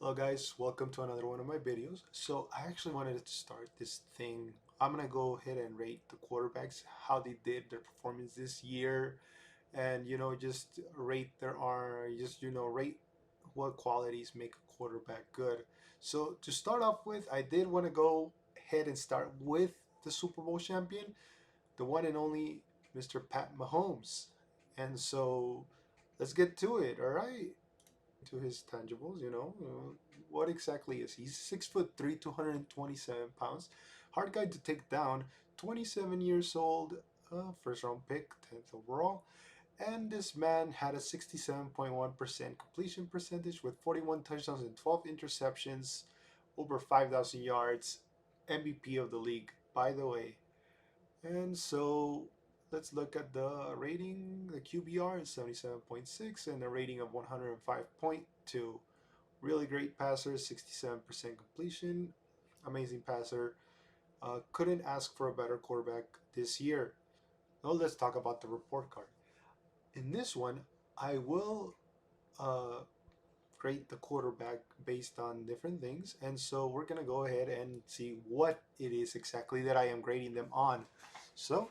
Hello guys, welcome to another one of my videos. So I actually wanted to start this thing. I'm gonna go ahead and rate the quarterbacks, how they did their performance this year, and just rate their arm, rate what qualities make a quarterback good. So to start off with, I did want to go ahead and start with the Super Bowl champion, the one and only Mr. Pat Mahomes. And so let's get to it, all right? To his tangibles, what exactly is he? He's 6'3", 227 pounds, hard guy to take down, 27 years old, first round pick, 10th overall, and this man had a 67.1% completion percentage with 41 touchdowns and 12 interceptions, over 5,000 yards, MVP of the league, by the way. And so let's look at the rating. The QBR is 77.6 and a rating of 105.2. Really great passer, 67% completion, amazing passer. Couldn't ask for a better quarterback this year. Now let's talk about the report card. In this one, I will uh, grade the quarterback based on different things, and so we're gonna go ahead and see what it is exactly that I am grading them on. So,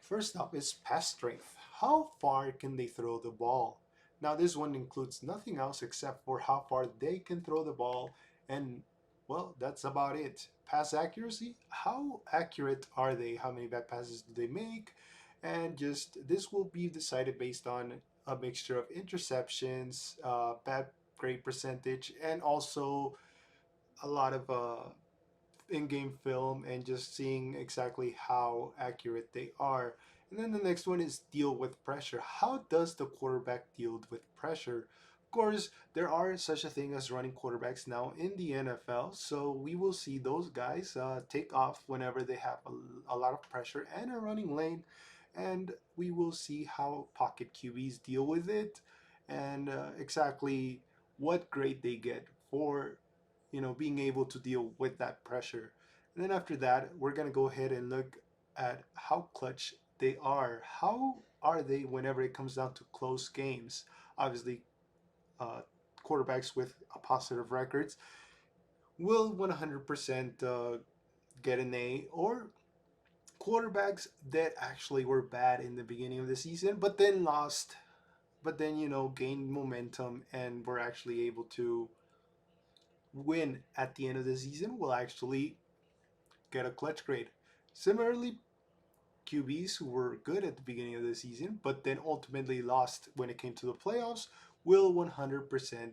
first up is pass strength. How far can they throw the ball? Now, this one includes nothing else except for how far they can throw the ball, and well, that's about it. Pass accuracy, how accurate are they? How many bad passes do they make? And just this will be decided based on a mixture of interceptions, bad grade percentage, and also a lot of in-game film and just seeing exactly how accurate they are. And then the next one is deal with pressure. How does the quarterback deal with pressure? Of course, there are such a thing as running quarterbacks now in the NFL, so we will see those guys take off whenever they have a lot of pressure and a running lane, and we will see how pocket QBs deal with it and exactly what grade they get for being able to deal with that pressure. And then after that, we're going to go ahead and look at how clutch they are. How are they whenever it comes down to close games? Obviously, uh, quarterbacks with a positive records will 100% get an A, or quarterbacks that actually were bad in the beginning of the season, but then lost, but then, gained momentum and were actually able to win at the end of the season will actually get a clutch grade. Similarly, QBs who were good at the beginning of the season but then ultimately lost when it came to the playoffs will 100%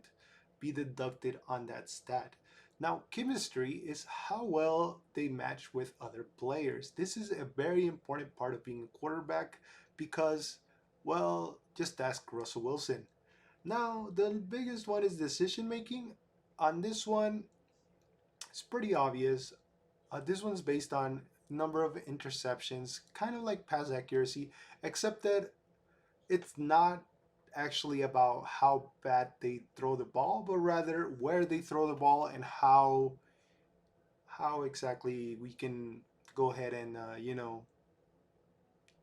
be deducted on that stat. Now, chemistry is how well they match with other players. This is a very important part of being a quarterback because, well, just ask Russell Wilson. Now, the biggest one is decision making. On this one, it's pretty obvious. This one's based on number of interceptions, kind of like pass accuracy, except that it's not actually about how bad they throw the ball, but rather where they throw the ball and how exactly we can go ahead and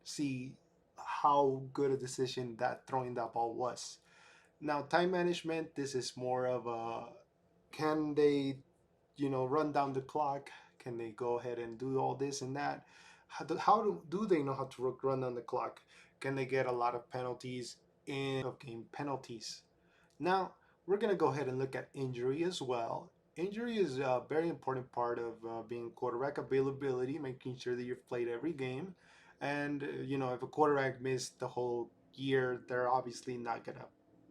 see how good a decision that throwing that ball was. Now, time management, this is more of a can they run down the clock? Can they go ahead and do all this and that? How do they know how to run down the clock? Can they get a lot of penalties in of game penalties? Now, we're going to go ahead and look at injury as well. Injury is a very important part of being quarterback availability, making sure that you've played every game. And, if a quarterback missed the whole year, they're obviously not going to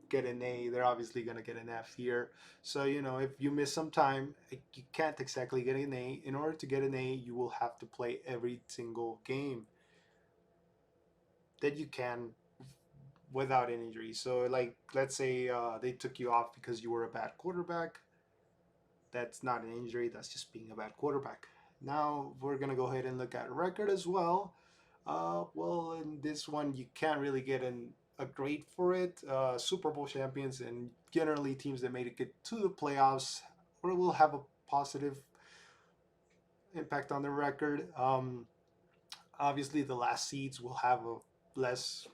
get an A. They're obviously going to get an F here. So, if you miss some time, you can't exactly get an A. In order to get an A, you will have to play every single game that you can without an injury. So, like, let's say they took you off because you were a bad quarterback. That's not an injury, that's just being a bad quarterback. Now, we're going to go ahead and look at record as well. Well, in this one, you can't really get a grade for it. Super Bowl champions and generally teams that made it get to the playoffs or will have a positive impact on the record. Obviously, the last seeds will have a less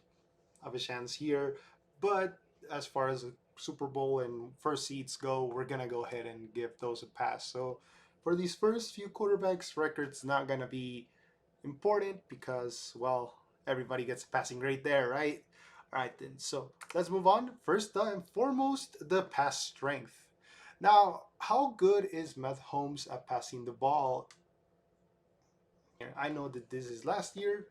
of a chance here, but as far as Super Bowl and first seeds go, we're gonna go ahead and give those a pass. So for these first few quarterbacks, records not gonna be important because, well, everybody gets a passing grade there, right? All right, then. So let's move on. First and foremost, the pass strength. Now, how good is Mahomes at passing the ball? I know that this is last year,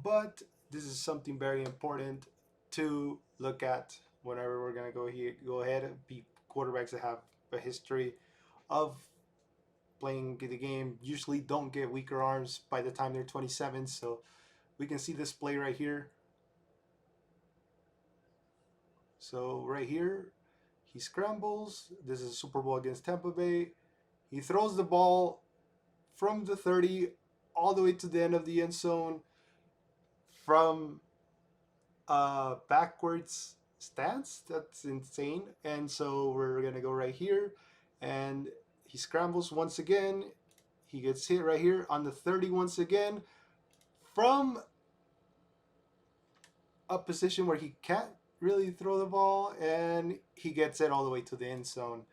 but this is something very important to look at whenever we're gonna go ahead and be quarterbacks that have a history of playing the game. Usually, don't get weaker arms by the time they're 27. So we can see this play right here. So right here, he scrambles. This is a Super Bowl against Tampa Bay. He throws the ball from the 30 all the way to the end of the end zone from backwards stance. That's insane. And so we're gonna go right here, and he scrambles once again. He gets hit right here on the 30 once again from a position where he can't really throw the ball, and he gets it all the way to the end zone.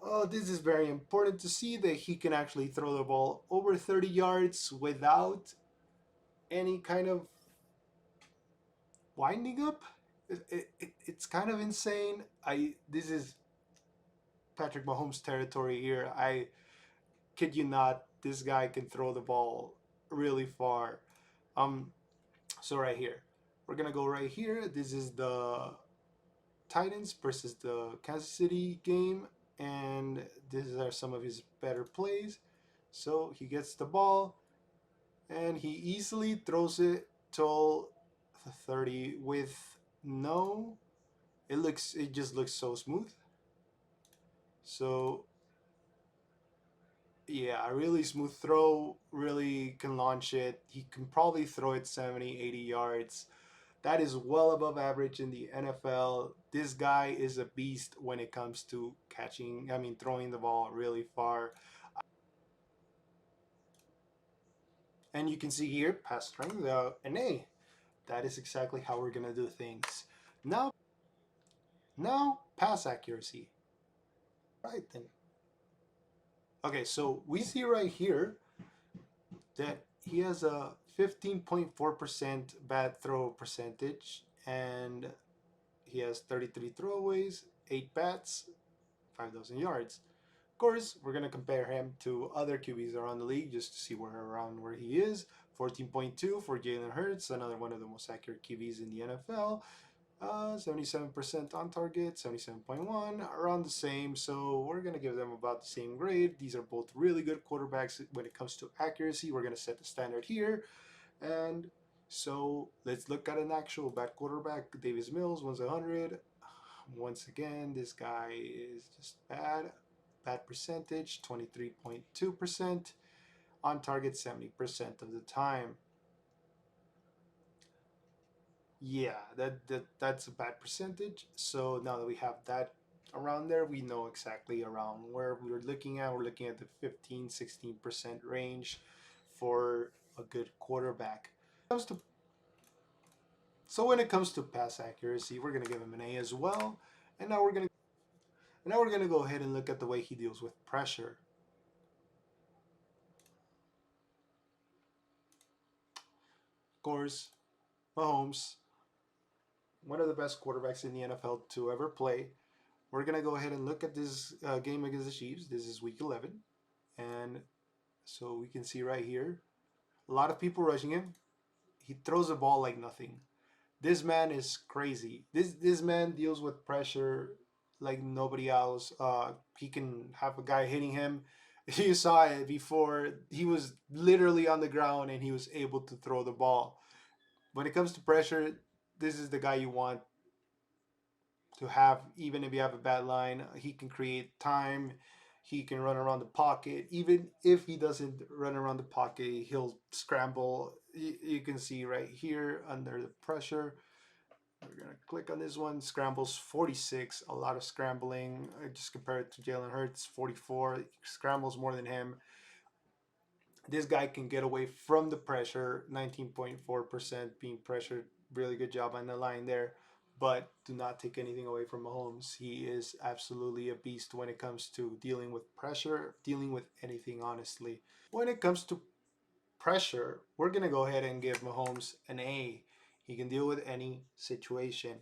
Oh, this is very important to see that he can actually throw the ball over 30 yards without any kind of winding up. It's kind of insane. I This is Patrick Mahomes territory here. I kid you not, this guy can throw the ball really far. Um, so right here, we're gonna go right here. This is the Titans versus the Kansas City game, and these are some of his better plays. So he gets the ball, and he easily throws it till the 30 with no. It just looks so smooth. So yeah, a really smooth throw, really can launch it. He can probably throw it 70, 80 yards. That is well above average in the NFL. This guy is a beast when it comes to throwing the ball really far. And you can see here, pass strength, an A. That is exactly how we're going to do things. Now, pass accuracy. Right then. Okay, so we see right here that he has a 15.4% bad throw percentage, and he has 33 throwaways, 8 bats, 5,000 yards. Of course, we're going to compare him to other QBs around the league just to see where he is. 14.2 for Jalen Hurts, another one of the most accurate QBs in the NFL. 77% on target, 77.1, around the same. So we're going to give them about the same grade. These are both really good quarterbacks when it comes to accuracy. We're going to set the standard here. And so let's look at an actual bad quarterback. Davis Mills, 100. Once again, this guy is just bad. Bad percentage, 23.2%. On target, 70% of the time. Yeah, that's a bad percentage. So now that we have that around there, we know exactly around where we're looking at. We're looking at the 15, 16% range for a good quarterback. So when it comes to pass accuracy, we're gonna give him an A as well. And now we're gonna go ahead and look at the way he deals with pressure. Of course, Mahomes, one of the best quarterbacks in the NFL to ever play. We're gonna go ahead and look at this game against the Chiefs. This is Week 11, and so we can see right here, a lot of people rushing him. He throws the ball like nothing. This man is crazy. This man deals with pressure like nobody else. He can have a guy hitting him. You saw it before. He was literally on the ground and he was able to throw the ball. When it comes to pressure, this is the guy you want to have. Even if you have a bad line, he can create time. He can run around the pocket. Even if he doesn't run around the pocket, he'll scramble. You can see right here under the pressure. We're gonna click on this one. Scrambles 46, a lot of scrambling. Just compare it to Jalen Hurts, 44. He scrambles more than him. This guy can get away from the pressure, 19.4% being pressured. Really good job on the line there. But do not take anything away from Mahomes. He is absolutely a beast when it comes to dealing with pressure, dealing with anything, honestly. When it comes to pressure, we're going to go ahead and give Mahomes an A. He can deal with any situation.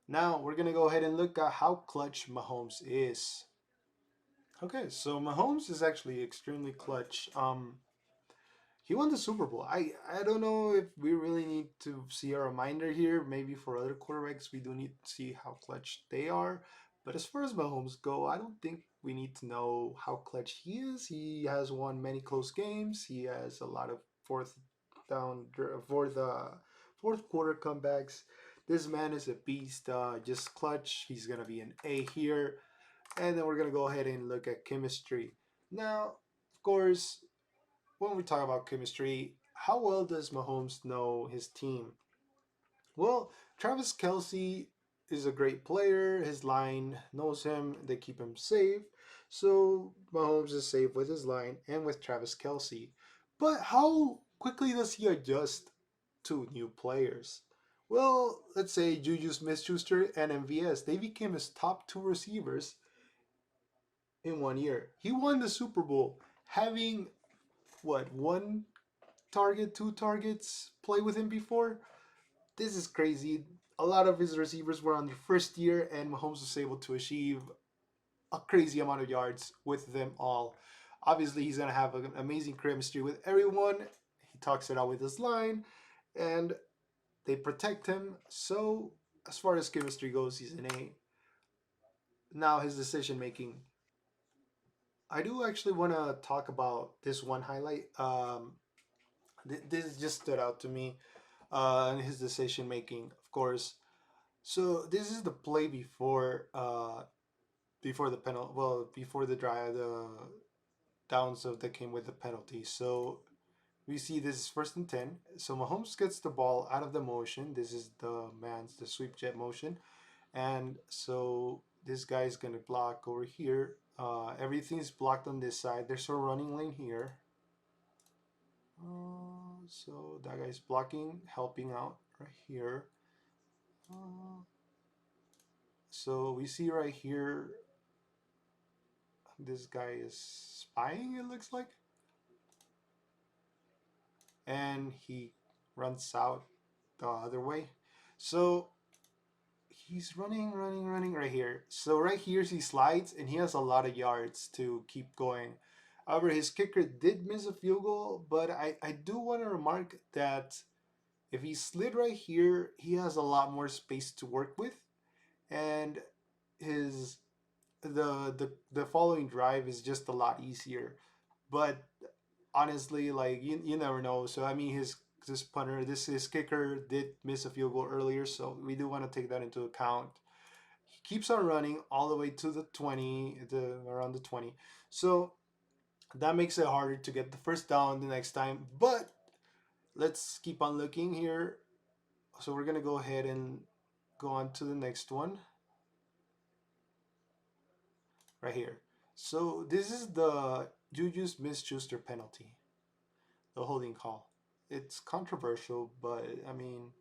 Now, we're going to go ahead and look at how clutch Mahomes is. Okay, so Mahomes is actually extremely clutch. He won the Super Bowl. I don't know if we really need to see a reminder here. Maybe for other quarterbacks, we do need to see how clutch they are. But as far as Mahomes go, I don't think we need to know how clutch he is. He has won many close games. He has a lot of down, fourth quarter comebacks. This man is a beast. Just clutch. He's gonna be an A here, and then we're gonna go ahead and look at chemistry. Now, of course, when we talk about chemistry, how well does Mahomes know his team? Well, Travis Kelsey is a great player. His line knows him. They keep him safe. So Mahomes is safe with his line and with Travis Kelsey. But how quickly does he adjust to new players? Well, let's say Juju Smith-Schuster and MVS. They became his top two receivers in 1 year. He won the Super Bowl having what, one target, two targets play with him before. This is crazy. A lot of his receivers were on their first year, and Mahomes was able to achieve a crazy amount of yards with them all. Obviously, he's going to have an amazing chemistry with everyone. He talks it out with his line, and they protect him. So, as far as chemistry goes, he's an A. Now, his decision making. I do actually want to talk about this one highlight. This just stood out to me and his decision making, of course. So this is the play before the penalty. Well, before the downs of that came with the penalty. So we see this is 1st and 10. So Mahomes gets the ball out of the motion. This is the sweep jet motion, and so this guy is gonna block over here. Everything's blocked on this side. There's a running lane here. So that guy's blocking, helping out right here. So we see right here, this guy is spying, it looks like. And he runs out the other way. So he's running right here. So right here he slides and he has a lot of yards to keep going. However, his kicker did miss a field goal, but I do want to remark that if he slid right here, he has a lot more space to work with. And his the following drive is just a lot easier. But honestly, like you never know. So I mean, his punter, this his kicker did miss a field goal earlier, so we do want to take that into account. He keeps on running all the way to the 20, around the 20. So that makes it harder to get the first down the next time. But let's keep on looking here. So we're gonna go ahead and go on to the next one right here. So this is the Juju Smith-Schuster penalty, the holding call. It's controversial, but I mean,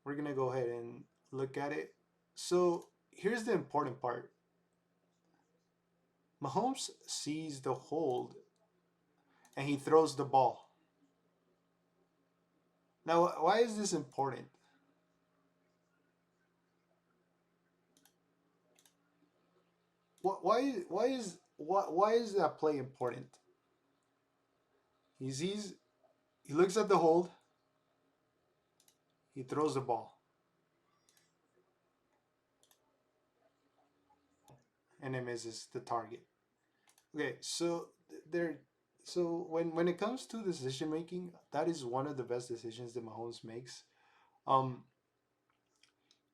we're gonna go ahead and look at it. So here's the important part. Mahomes sees the hold and he throws the ball. Now, why is this important? Why is that play important? He sees, he looks at the hold, he throws the ball, and it misses the target. Okay, so there, so when it comes to decision making, that is one of the best decisions that Mahomes makes. Um,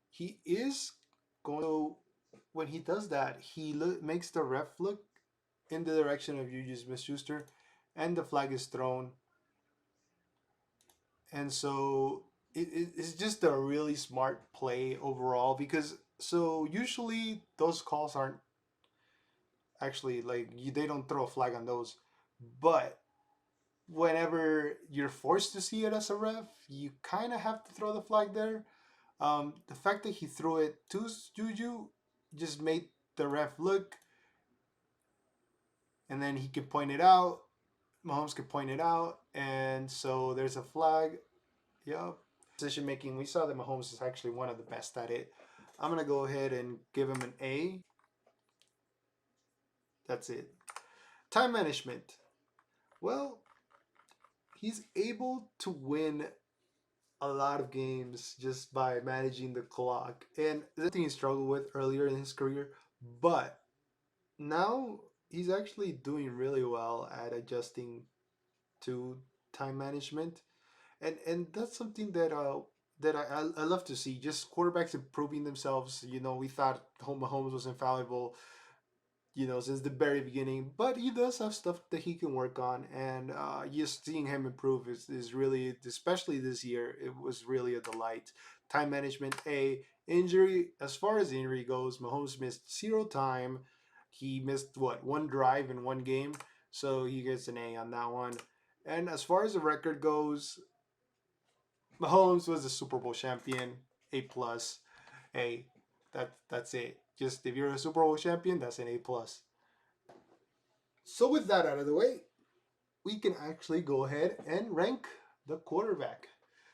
he is going to, when he does that, makes the ref look in the direction of Juju Smith-Schuster, and the flag is thrown. And so it's just a really smart play overall, because so usually those calls aren't actually like they don't throw a flag on those, but whenever you're forced to see it as a ref, you kind of have to throw the flag there. The fact that he threw it to Juju just made the ref look, and then he could point it out. Mahomes could point it out, and so there's a flag. Yep. Decision making. We saw that Mahomes is actually one of the best at it. I'm gonna go ahead and give him an A. That's it. Time management. Well, he's able to win a lot of games just by managing the clock. And that's something he struggled with earlier in his career. But now he's actually doing really well at adjusting to time management. And that's something that I love to see. Just quarterbacks improving themselves. We thought Mahomes was infallible, since the very beginning. But he does have stuff that he can work on, and just seeing him improve is really, especially this year, it was really a delight. Time management, A. Injury, as far as injury goes, Mahomes missed zero time. He missed, what, one drive in one game, so he gets an A on that one. And as far as the record goes, Mahomes was a Super Bowl champion, A plus, A. That's it. Just if you're a Super Bowl champion, that's an A plus. So with that out of the way, we can actually go ahead and rank the quarterback.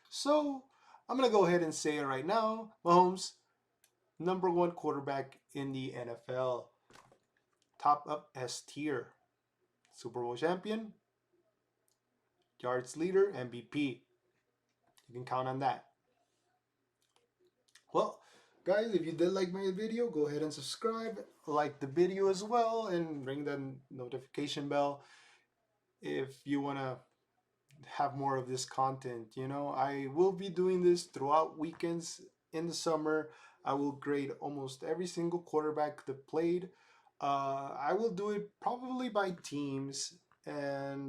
So I'm gonna go ahead and say it right now. Mahomes, number one quarterback in the NFL. Top up S tier. Super Bowl champion, yards leader, MVP. You can count on that. Well, guys, if you did like my video, go ahead and subscribe, like the video as well, and ring the notification bell if you want to have more of this content. I will be doing this throughout weekends in the summer. I will grade almost every single quarterback that played. I will do it probably by teams, and